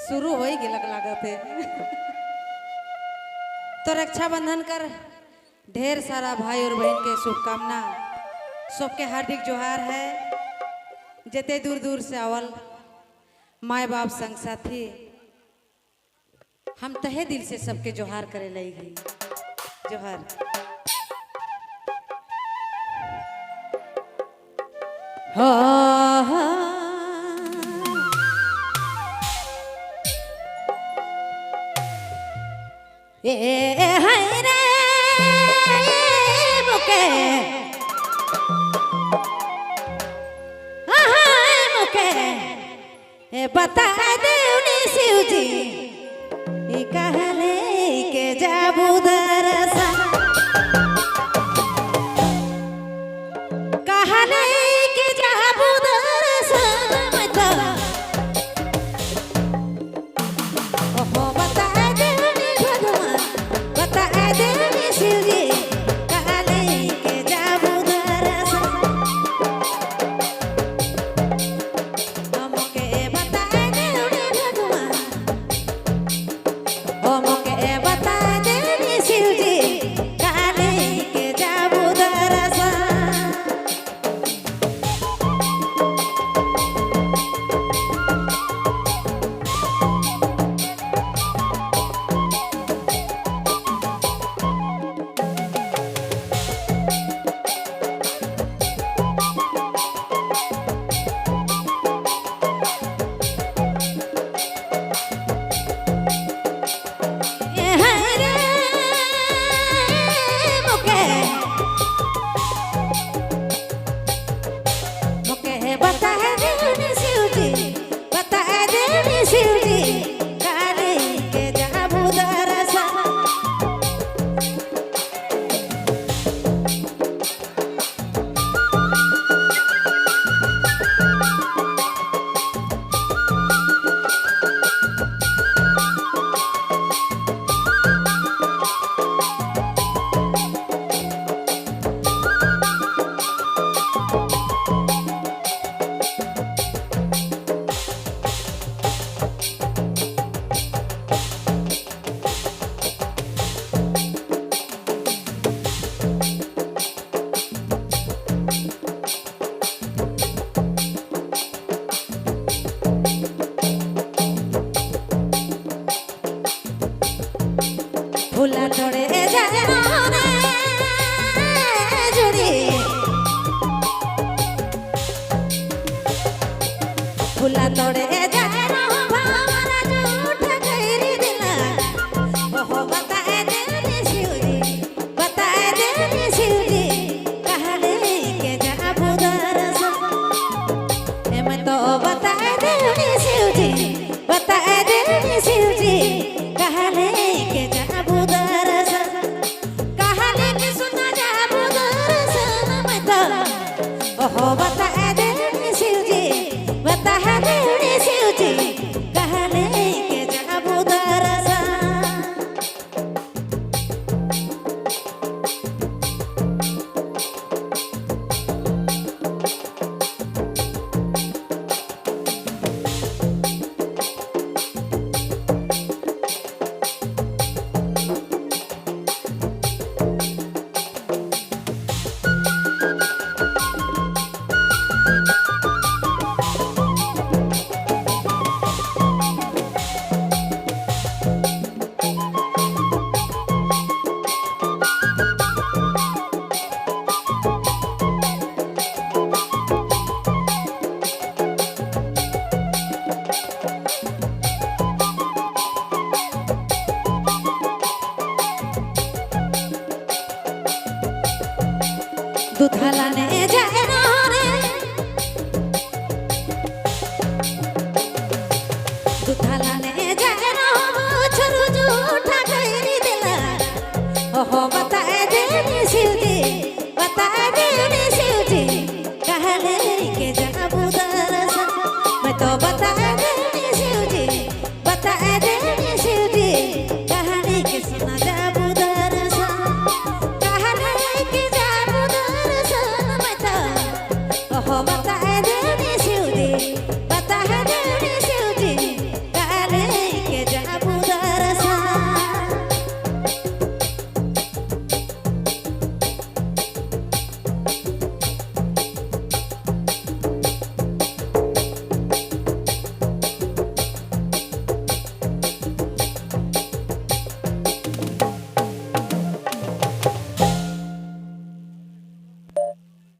शुरू हो ही गिलक लागत है। तो रक्षाबंधन कर ढेर सारा भाई और बहन के शुभकामना, सबके हार्दिक जोहार है। जेते दूर दूर से आवल माए बाप संग साथी, हम तहे दिल से सबके जोहार करे लगी। जोहार। हाय रे मुके बता देवनी शिव जी कहले के जाबू दरसा, कहले के जाबू दरसा बता देवनी भगवान, बता देवनी शिव जी कहले के जाबू दरसा। फूला तोड़े जाए जुड़ी, फूला तोड़े जाए भावना झूठ करी दिला। ओहो बताए देवनी शिव जी, बताए देवनी शिव जी कहले के जाबू दरसा। मैं तो बताए देवनी शिव जी, बताए देवनी शिव जी कहले के जाबू दरसा, कहले के सुना जाबू दरसा। मैं तो ओहो बताए देवनी शिव जी, बताए देवनी शिव जी कहले के जाबू दरसा। दूधाला ने जाए रे, दूधाला